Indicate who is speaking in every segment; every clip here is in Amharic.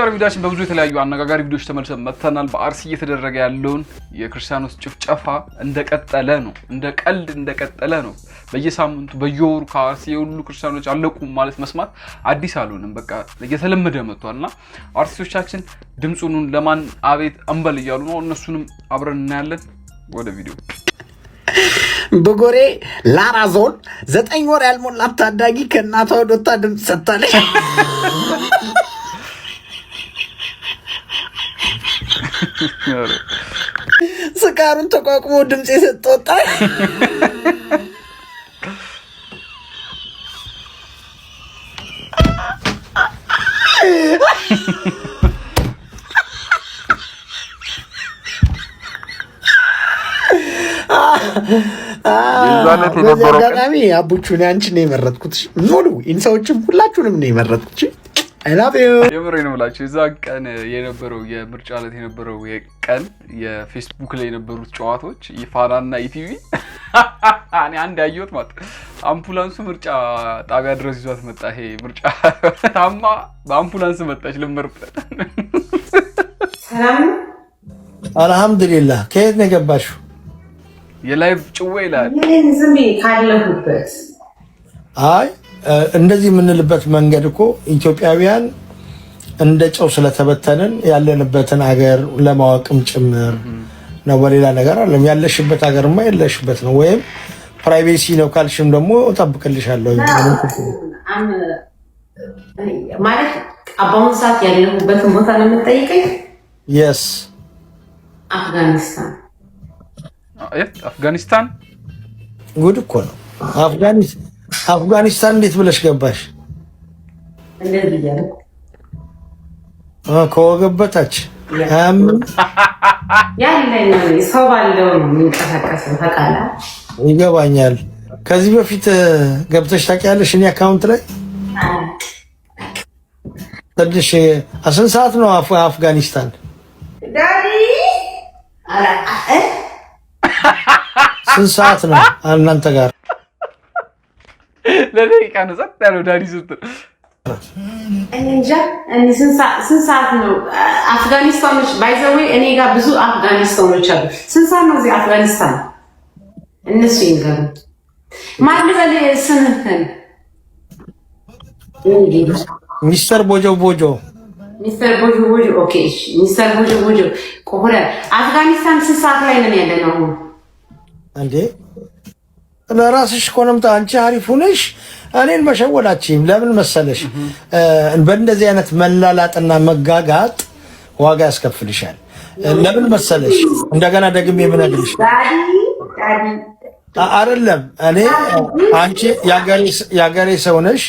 Speaker 1: በዛሬው ቪዲዮአችን በብዙ የተለያዩ አነጋጋሪ ቪዲዮዎች ተመልሰን መጥተናል። በአርሲ እየተደረገ ያለውን የክርስቲያኖች ጭፍጨፋ እንደቀጠለ ነው፣ እንደ ቀልድ እንደቀጠለ ነው። በየሳምንቱ በየወሩ ከአርሲ የሁሉ ክርስቲያኖች አለቁ ማለት መስማት አዲስ አልሆነም፣ በቃ እየተለመደ መጥቷልና አርቲስቶቻችን ድምጹን ለማን አቤት አንበል እያሉ ነው። እነሱንም አብረን እናያለን። ወደ ቪዲዮ
Speaker 2: በጎሬ ላራ ዞን 9 ወር ያልሞላት ታዳጊ ከእናቷ ወደታ ድምጽ ሰጥታለች። ስካሩን ተቋቁሞ ድምጽ የሰጠው ወጣት አጋጣሚ አቡቹን አንቺን ነው የመረጥኩት። ሙሉ ኢንሳዎችም ሁላችሁንም ነው የመረጥኩት። አይ ላቭ ዩ
Speaker 1: የምሬን ነው ብላችሁ እዛ ቀን የነበረው የምርጫ ዕለት የነበረው የቀን የፌስቡክ ላይ የነበሩት ጨዋታዎች ይፋናና ኢቲቪ እኔ አንድ ያየሁት ማለት አምቡላንሱ ምርጫ ጣቢያ ድረስ ይዟት መጣ። ይሄ ምርጫ ታማ በአምቡላንስ መጣች ልመርጥ።
Speaker 3: ሰላም
Speaker 2: አልሐምዱሊላህ። ከየት ነው የገባሽው?
Speaker 1: የላይቭ ጭዌ ይላል።
Speaker 3: ምን ዝም ካለሁበት
Speaker 2: አይ እንደዚህ የምንልበት መንገድ እኮ ኢትዮጵያውያን እንደ ጨው ስለተበተንን ያለንበትን ሀገር ለማወቅም ጭምር ነው። በሌላ ነገር አይደለም። ያለሽበት ሀገርማ ያለሽበት ነው። ወይም ፕራይቬሲ ነው ካልሽም ደግሞ እጠብቅልሻለሁ
Speaker 3: ማለት አባውን ሰዓት ያለሁበትን ቦታ ነው የምትጠይቀኝ?
Speaker 2: የስ
Speaker 3: አፍጋኒስታን።
Speaker 1: አፍጋኒስታን
Speaker 2: ጉድ እኮ ነው። አፍጋኒስታን እንዴት ብለሽ ገባሽ?
Speaker 3: እንደዚህ እያለ
Speaker 2: ከወገብ በታች
Speaker 3: ያለኝ ሰው ባለው የሚንቀሳቀሰው ታውቃለህ?
Speaker 2: ይገባኛል። ከዚህ በፊት ገብተሽ ታውቂያለሽ? እኔ አካውንት ላይ ትንሽ ስንት ሰዓት ነው አፍጋኒስታን?
Speaker 3: ዳዲ
Speaker 2: ስንት ሰዓት ነው እናንተ ጋር?
Speaker 1: ለደቂቃ ነው ጸጥ ያለው ዳዲ ስትል
Speaker 3: እንጃ። እኔ ስንት ሰዓት ነው አፍጋኒስታኖች ባይዘዌ እኔ ጋር ብዙ አፍጋኒስታኖች አሉ። ስንት ሰዓት ነው እዚህ አፍጋኒስታን? እነሱ ይንገሩ። ማን ለለ ስንህን
Speaker 2: ሚስተር ቦጆ ቦጆ
Speaker 3: ኦኬ። ሚስተር ቦጆ ቆሆረ አፍጋኒስታን ስንት ሰዓት ላይ ነው ያለነው?
Speaker 2: እንዴ ለራስሽ ኮነምታ አንቺ አሪፍ ሆነሽ እኔን መሸወዳችሁም ለምን መሰለሽ? በእንደዚህ አይነት መላላጥና መጋጋጥ ዋጋ ያስከፍልሻል። ለምን መሰለሽ? እንደገና ደግሜ የምነግርሽ አይደለም እኔ አንቺ ያገሬ ሰው ነሽ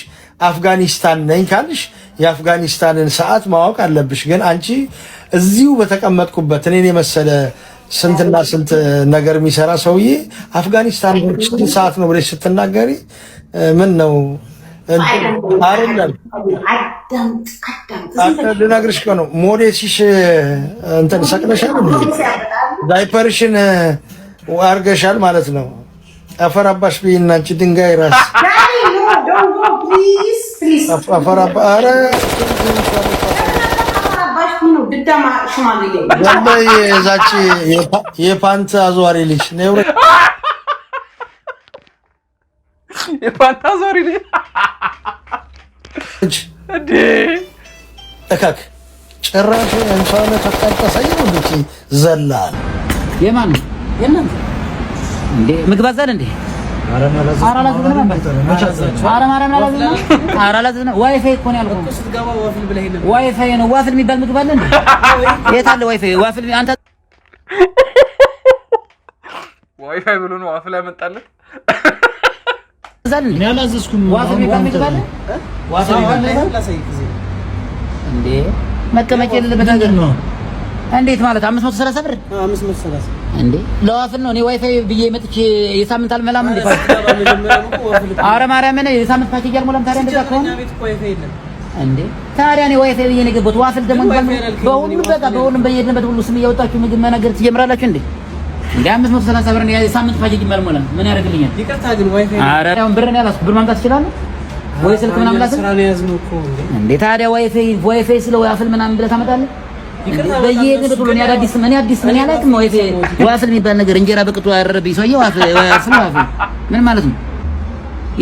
Speaker 2: አፍጋኒስታን ነኝ ካልሽ የአፍጋኒስታንን ሰዓት ማወቅ አለብሽ። ግን አንቺ እዚሁ በተቀመጥኩበት እኔን የመሰለ ስንትና ስንት ነገር የሚሰራ ሰውዬ አፍጋኒስታን ስንት ሰዓት ነው ብለሽ ስትናገሪ ምን ነው? አይደለም ልነግርሽ እኮ ነው። ሞዴስሽ እንትን ሰቅለሻል፣ ዳይፐርሽን አርገሻል ማለት ነው። አፈር አባሽ ብይና አንቺ ድንጋይ ራስ አፈር አባ ኧረ ዛቺ የፓንት አዟሪ ልጅ ነው።
Speaker 1: የፓንት አዟሪ ልጅ እንዴ
Speaker 2: እካክ ጭራሽ እንኳን ተጣጣሳይ ነው እንዴ ዘላል
Speaker 4: የማን እንዴ ምግብ አዛል እንዴ? ዋይፋይ እኮ ነው ያልኩህ። ዋይፋይ ነው። ዋፍል የሚባል ምግብ አለ እንዴ? የት አለ ዋይፋይ? ዋፍል አንተ
Speaker 1: ዋይፋይ ብሎ ነው ዋፍል ያመጣልህ?
Speaker 4: እኔ አላዘዝኩም። ዋፍል የሚባል ምግብ አለ? ዋፍል የሚባል እንዴ መቀመጫ የሌለበት ነገር ነው። እንዴት ማለት 530 ብር? 530 እንዴ ለዋፍል ነው። እኔ ዋይፋይ ብዬ መጥቼ የሳምንት አልመላም እንዴ? ኧረ ማርያም ነው የሳምንት ፓኬጅ አልሞላም። ታዲያ እንደዛ ከሆነ እንዴ ታዲያ እኔ ዋይፋይ ብዬ ነው የገባሁት። ዋፍል ደግሞ በሁሉም በየሄድንበት ሁሉ ስም እያወጣችሁ ምግብ መናገር ትጀምራላችሁ እንዴ? እንዴ 530 ብር ነው የሳምንት ፓኬጅ አልሞላም። ምን ያደርግልኛል? ይቅርታ ግን ዋይፋይ ኧረ ያው ብር ነው ያላስኩት። ብር ማምጣት ትችላለህ? ወይ ስልክ ምናምን ላክ ስራ ነው ያዝነው እኮ እንዴ ታዲያ ዋይፋይ ስለ ዋፍል ምናምን ብለህ ታመጣለህ በየሄድንበት ሁሉ እኔ አዲስ ምን ያላቅም ዋፍል የሚባል ነገር እንጀራ በቅጡ ያረረብኝ ሰውዬ ዋፍል ምን ማለት ነው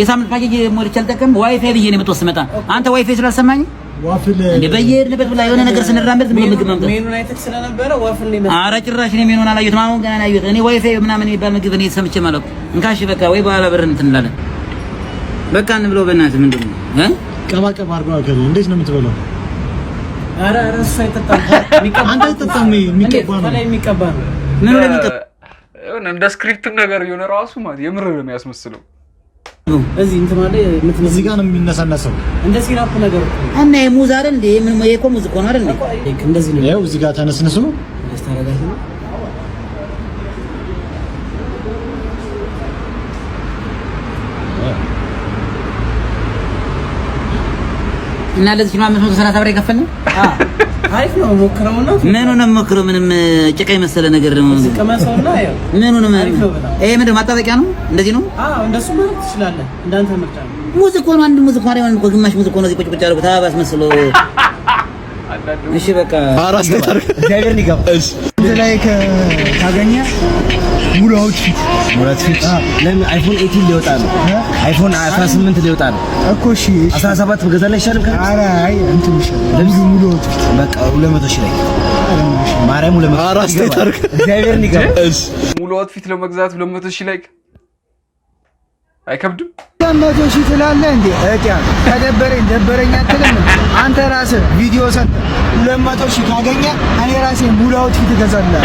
Speaker 4: የሳምንት ፓኬጅ ሞልቼ አልጠቀም ዋይፋይ ብዬ ነው የምትወስመጣ አንተ ዋይፋይ ስላልሰማኝ ዋፍል እንዴ በየሄድንበት ሁሉ የሆነ ነገር ስንራመድ ምግብ ማምጣት ሜኑን አይተክ ስለነበረ ዋፍል ነው ኧረ ጭራሽ ነው ሜኑን አላየሁትም አሁን ገና አላየሁት እኔ ዋይፋይ ምናምን የሚባል ምግብ እኔ ሰምቼ ማለት እንካሽ በቃ ወይ በኋላ ብር እንትን እንላለን በቃ እንብለው በእናትህ ምንድን ነው ቀባቀባ አድርገው አገር እንዴት ነው የምትበላው ኧረ እሱ አይጠጣም አንተ አይጠጣም የሚቀባ ነው ምን ነው የሚቀባ
Speaker 1: እንደ ስክሪፕት ነገር የሆነ ራሱ ማለት የምር ነው የሚያስመስለው
Speaker 4: እዚህ እንትን ማለት
Speaker 2: እዚህ ጋር ነው የሚነሳነሰው
Speaker 4: እንደ ሲራፕ ነገር እና የሙዝ አይደል እንዴ ምን የኮ ሙዝ እኮ ነው አይደል እንዴ እንደዚህ ነው
Speaker 2: ያው እዚህ ጋር ተነስነሱ ነው
Speaker 4: አስተራጋሽ ነው እና ለዚህ ነው 530 ብር የከፈልን አሪፍ ነው ሞክረውና ምኑን ሞክረው ምንም ጭቃ የመሰለ ነገር ነው ዝቀመሰውና ያው ምኑን ይሄ ምንድን ማጣበቂያ ነው እንደዚህ ነው እንደሱ ማለት ትችላለህ እንዳንተ ምርጫ ነው ሙዝ እኮ ነው አንድ ሙዝ እኮ ነው እኮ ግማሽ ሙዝ እኮ ነው እዚህ ቁጭ ቁጭ አድርጎ ታባስ መስሎ እሺ በቃ አራስ ተታር እግዚአብሔር ይገባ እሺ ላይ ካገኘ ሙሉ አውትፊት ለምን አይፎን 18 ሊወጣ ነው አይፎን 18 ሊወጣ ነው እኮ እሺ 17 በገዛላ ይሻልም ካለ ኧረ አይ እንትን ይሻላል ሙሉ አውትፊት በቃ 200 ሺህ ላይ ማርያም 200 አራስ ተታር እግዚአብሔር ይገባ እሺ
Speaker 1: ሙሉ አውትፊት ለመግዛት 200 ሺህ ላይ አይከብድም
Speaker 5: 200 ሺህ ትላለህ እንዴ እቂያ ደበረኝ አትልም አንተ ራስህ ቪዲዮ ሰጥ 200 ሺህ ካገኘ እኔ ራሴ ሙሉ አውትፊት እገዛለሁ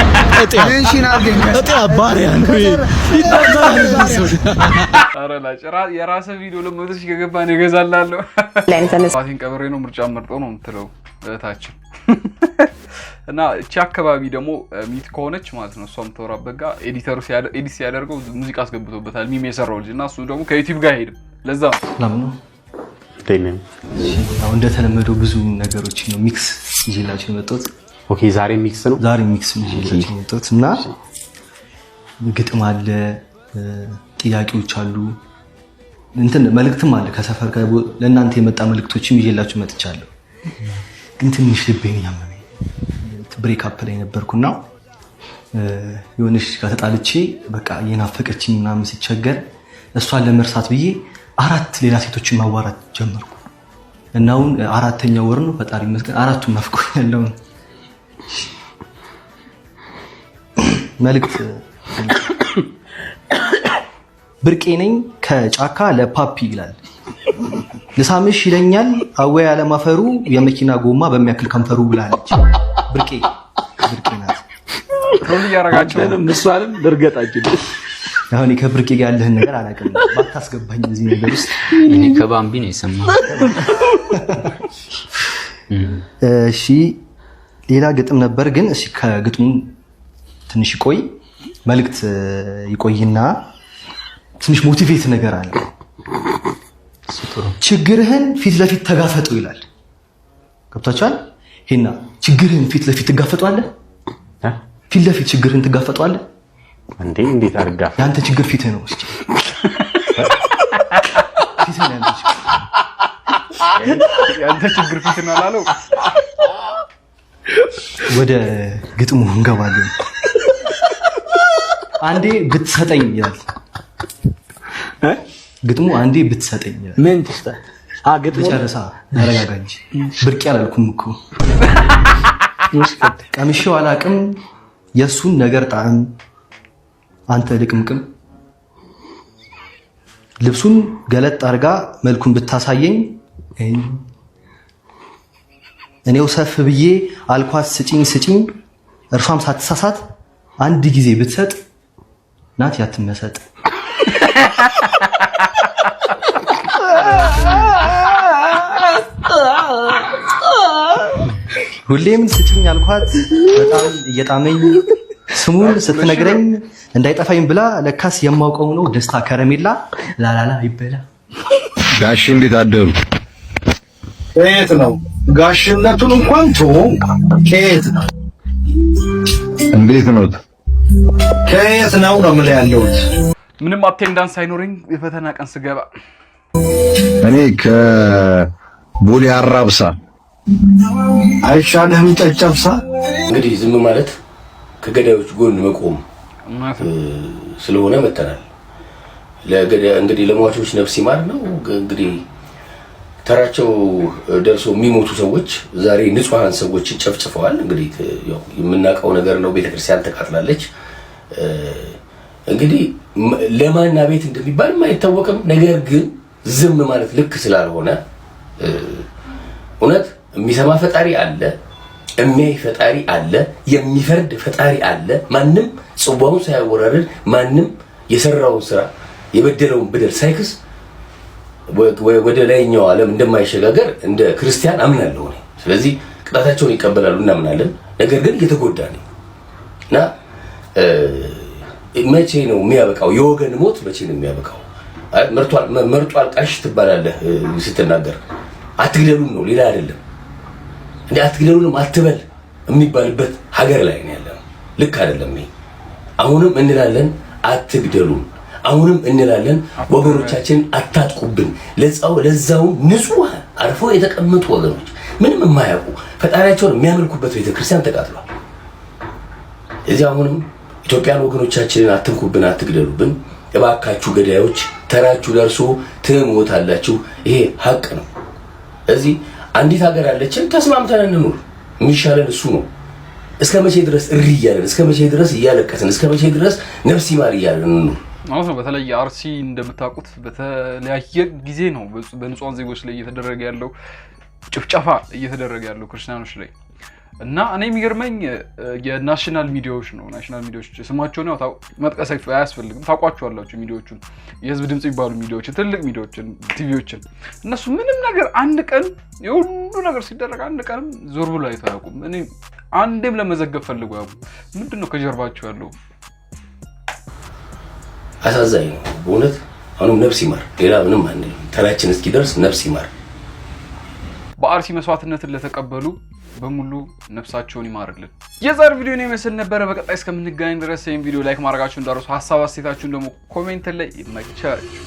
Speaker 5: ሜንሽን አድርገኝ
Speaker 2: እጢያ ባሪያ ነው
Speaker 1: ኧረ ላጭራ የራስህ ቪዲዮ 200 ሺህ ከገባ ነው እገዛላለሁ ፋቲን ቀብሬ ነው ምርጫ መርጦ ነው የምትለው እህታችን እና እቺ አካባቢ ደግሞ ሚት ከሆነች ማለት ነው እሷም ተወራበት ጋር ኤዲተሩ ኤዲት ሲያደርገው ሙዚቃ አስገብቶበታል ሚም የሰራው ልጅ እና እሱ ደግሞ ከዩቲዩብ ጋር ሄድም ለዛ
Speaker 6: ለምን ደይነም
Speaker 7: አሁን እንደተለመደው ብዙ ነገሮች ነው ሚክስ ይዤላችሁ የመጣሁት
Speaker 6: ኦኬ ዛሬ ሚክስ ነው
Speaker 7: ይዤላችሁ የመጣሁት እና ግጥም አለ ጥያቄዎች አሉ እንትን መልእክትም አለ ከሰፈር ለእናንተ የመጣ መልእክቶችም ይዤላችሁ መጥቻለሁ ግን ትንሽ ልቤን ያመመኝ ብሬክ አፕ ላይ ነበርኩና የሆነሽ ከተጣልቼ በቃ የናፈቀችኝ ምናምን ሲቸገር እሷን ለመርሳት ብዬ 4 ሌላ ሴቶችን ማዋራት ጀመርኩ እና አሁን 4ኛው ወር ነው ፈጣሪ ይመስገን 4ቱም ናፍቆኛል መልእክት ብርቄ ነኝ ከጫካ ለፓፒ ይላል ልሳምሽ ይለኛል አወይ አለማፈሩ የመኪና ጎማ በሚያክል ከንፈሩ ብላለች ብርቄ ናት
Speaker 1: ሮል ያረጋቸው
Speaker 6: እሷንም ልርገጣችሁ
Speaker 7: አሁን ከብርቄ ጋር ያለህን ነገር አላውቅም ባታስገባኝ እዚህ ነገር ውስጥ
Speaker 8: እኔ ከባምቢ ነው የሰማሁት
Speaker 7: እሺ ሌላ ግጥም ነበር ግን እሺ ከግጥሙ ትንሽ ይቆይ መልእክት ይቆይና ትንሽ ሞቲቬት ነገር አለ ችግርህን ፊት ለፊት ተጋፈጡ ይላል ገብታችኋል ሄና ችግርህን ፊት ለፊት ትጋፈጧለህ ፊት ለፊት ችግርህን ትጋፈጧለህ
Speaker 6: እንዴ እንዴት አርጋ
Speaker 7: ያንተ ችግር ፊትህ ነው እስኪ ፊትህ ነው
Speaker 1: ያንተ ችግር ፊትህ ነው አላለው
Speaker 7: ወደ ግጥሙ እንገባለን አንዴ ብትሰጠኝ ይላል ግጥሙ አንዴ ብትሰጠኝ ይላል
Speaker 6: ምን ትስታ ግጥሙ
Speaker 7: ጨረሳ አረጋጋ እንጂ ብርቅ ያላልኩም እኮ ቀምሼው አላቅም የሱን ነገር ጣዕም አንተ ልቅምቅም ልብሱን ገለጥ አርጋ መልኩን ብታሳየኝ እኔው ሰፍ ብዬ አልኳት ስጪኝ እርሷም ሳትሳሳት አንድ ጊዜ ብትሰጥ ናት ያትመሰጥ ሁሌም ስጪኝ አልኳት በጣም እየጣመኝ ስሙን ስትነግረኝ እንዳይጠፋኝ ብላ ለካስ የማውቀው ነው ደስታ ከረሜላ ላላላ ይበላ
Speaker 9: ጋሽ እንዴት አደሩ
Speaker 2: ከየት ነው ጋሽነቱን እንኳን ከየት ነው
Speaker 9: እንዴት ነው
Speaker 2: ከየት ነው የምልህ ያለሁት
Speaker 1: ምንም አቴንዳንስ ሳይኖረኝ የፈተና ቀን ስገባ
Speaker 9: እኔ ከቦሌ አራብሳ
Speaker 2: አይሻልህም ጨጨብሳ?
Speaker 10: እንግዲህ ዝም ማለት ከገዳዮች ጎን መቆም ስለሆነ መተናል። እንግዲህ ለሟቾች ነፍስ ይማር ነው። እንግዲህ ተራቸው ደርሶ የሚሞቱ ሰዎች ዛሬ ንጹሃን ሰዎች ጨፍጭፈዋል። እንግዲህ ያው የምናውቀው ነገር ነው። ቤተክርስቲያን ተቃጥላለች። እንግዲህ ለማና ቤት እንደሚባል አይታወቅም። ነገር ግን ዝም ማለት ልክ ስላልሆነ እውነት የሚሰማ ፈጣሪ አለ፣ የሚያይ ፈጣሪ አለ፣ የሚፈርድ ፈጣሪ አለ። ማንም ጽዋውን ሳያወራርድ ማንም የሰራውን ስራ የበደለውን በደል ሳይክስ ወደ ላይኛው ዓለም እንደማይሸጋገር እንደ ክርስቲያን አምናለሁ እኔ። ስለዚህ ቅጣታቸውን ይቀበላሉ እናምናለን። ነገር ግን እየተጎዳ ነው እና መቼ ነው የሚያበቃው? የወገን ሞት መቼ ነው የሚያበቃው? መርጧል ቃሽ ትባላለህ ስትናገር። አትግደሉን ነው ሌላ አይደለም። እንዴ አትግደሉንም አትበል የሚባልበት ሀገር ላይ ነው ያለው። ልክ አይደለም ይሄ። አሁንም እንላለን አትግደሉን። አሁንም እንላለን ወገኖቻችን አታጥቁብን። ለዛው ንጹህ አርፈው የተቀመጡ ወገኖች ምንም የማያውቁ ፈጣሪያቸውን የሚያመልኩበት ቤተክርስቲያን ተቃጥሏል። እዚህ አሁንም ኢትዮጵያን ወገኖቻችንን አትንኩብን፣ አትግደሉብን እባካችሁ ገዳዮች፣ ተራችሁ ደርሶ ትሞታላችሁ። ይሄ ሀቅ ነው። እዚህ አንዲት ሀገር አለችን፣ ተስማምተን እንኑር። የሚሻለን እሱ ነው። እስከ መቼ ድረስ እሪ እያለን፣ እስከ መቼ ድረስ እያለቀስን፣ እስከ መቼ ድረስ ነፍስ ይማር እያለን እንኑር?
Speaker 1: ማለት ነው። በተለይ አርሲ እንደምታውቁት በተለያየ ጊዜ ነው በንጹሃን ዜጎች ላይ እየተደረገ ያለው ጭፍጨፋ እየተደረገ ያለው ክርስቲያኖች ላይ እና እኔ የሚገርመኝ የናሽናል ሚዲያዎች ነው። ናሽናል ሚዲያዎች ስማቸውን ያው መጥቀስ አያስፈልግም፣ ታውቋቸዋላችሁ። ሚዲያዎቹን የህዝብ ድምጽ ይባሉ ሚዲያዎችን፣ ትልቅ ሚዲያዎችን፣ ቲቪዎችን እነሱ ምንም ነገር አንድ ቀን የሁሉ ነገር ሲደረግ አንድ ቀንም ዞር ብሎ አይተው አያውቁም። እኔ አንዴም ለመዘገብ ፈልገው አያውቁም። ምንድነው ከጀርባቸው ያለው?
Speaker 10: አሳዛኝ ነው በእውነት። አሁንም ነፍስ ይማር፣ ሌላ ምንም አንልም። ተራችን እስኪደርስ ነፍስ ይማር።
Speaker 1: በአርሲ መስዋዕትነትን ለተቀበሉ በሙሉ ነፍሳቸውን ይማርልን። የዛሬ ቪዲዮ ነው መስል ነበር። በቀጣይ እስከምንገናኝ ድረስ ይሄን ቪዲዮ ላይክ ማድረጋችሁን እንዳትረሱ። ሐሳብ አስተያየታችሁን ደግሞ ኮሜንት ላይ ይመቻችሁ።